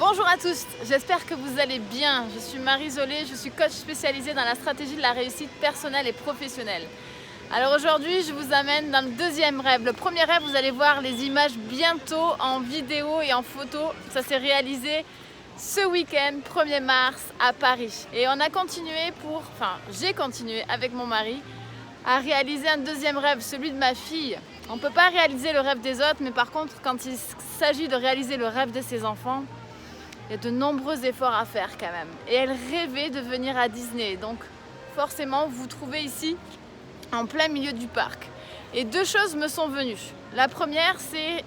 Bonjour à tous, j'espère que vous allez bien. Je suis Marie Zolé, je suis coach spécialisée dans la stratégie de la réussite personnelle et professionnelle. Alors aujourd'hui, je vous amène dans le deuxième rêve. Le premier rêve, vous allez voir les images bientôt en vidéo et en photo. Ça s'est réalisé ce week-end, 1er mars, à Paris. Et on a continué j'ai continué avec mon mari à réaliser un deuxième rêve, celui de ma fille. On ne peut pas réaliser le rêve des autres, mais par contre, quand il s'agit de réaliser le rêve de ses enfants, il y a de nombreux efforts à faire quand même. Et elle rêvait de venir à Disney. Donc forcément, vous vous trouvez ici, en plein milieu du parc. Et deux choses me sont venues. La première, c'est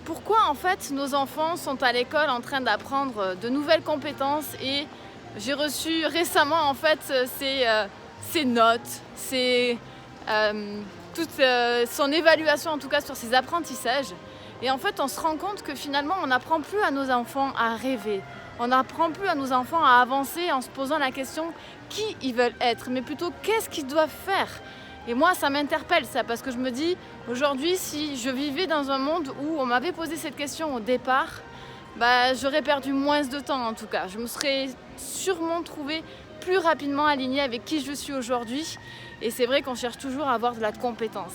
pourquoi en fait nos enfants sont à l'école en train d'apprendre de nouvelles compétences. Et j'ai reçu récemment en fait ces notes, toute son évaluation en tout cas sur ses apprentissages. Et en fait, on se rend compte que finalement, on n'apprend plus à nos enfants à rêver. On n'apprend plus à nos enfants à avancer en se posant la question qui ils veulent être, mais plutôt qu'est-ce qu'ils doivent faire. Et moi, ça m'interpelle ça, parce que je me dis, aujourd'hui, si je vivais dans un monde où on m'avait posé cette question au départ, j'aurais perdu moins de temps en tout cas. Je me serais sûrement trouvée plus rapidement alignée avec qui je suis aujourd'hui. Et c'est vrai qu'on cherche toujours à avoir de la compétence.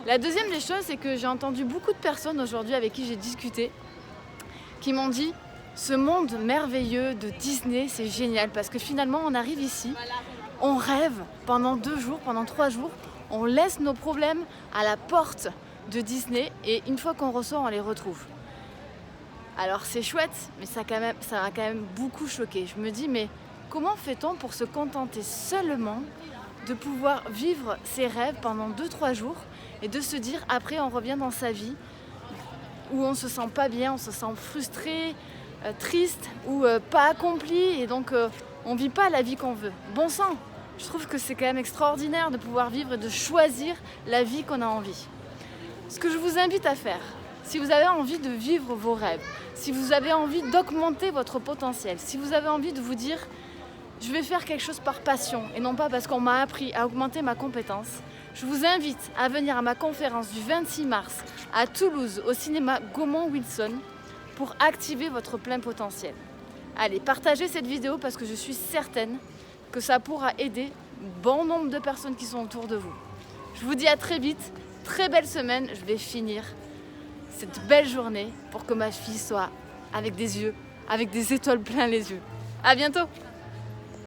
La deuxième des choses, c'est que j'ai entendu beaucoup de personnes aujourd'hui avec qui j'ai discuté qui m'ont dit ce monde merveilleux de Disney, c'est génial parce que finalement on arrive ici, on rêve pendant 2 jours, pendant 3 jours, on laisse nos problèmes à la porte de Disney et une fois qu'on ressort, on les retrouve. Alors c'est chouette, mais ça m'a quand même beaucoup choqué. Je me dis mais comment fait-on pour se contenter seulement de pouvoir vivre ses rêves pendant 2-3 jours et de se dire après on revient dans sa vie où on se sent pas bien, on se sent frustré, triste ou pas accompli et donc on vit pas la vie qu'on veut. Bon sang, je trouve que c'est quand même extraordinaire de pouvoir vivre et de choisir la vie qu'on a envie. Ce que je vous invite à faire, si vous avez envie de vivre vos rêves, si vous avez envie d'augmenter votre potentiel, si vous avez envie de vous dire je vais faire quelque chose par passion et non pas parce qu'on m'a appris à augmenter ma compétence, je vous invite à venir à ma conférence du 26 mars à Toulouse au cinéma Gaumont-Wilson pour activer votre plein potentiel. Allez, partagez cette vidéo parce que je suis certaine que ça pourra aider bon nombre de personnes qui sont autour de vous. Je vous dis à très vite, très belle semaine, je vais finir cette belle journée pour que ma fille soit avec des yeux, avec des étoiles plein les yeux. À bientôt!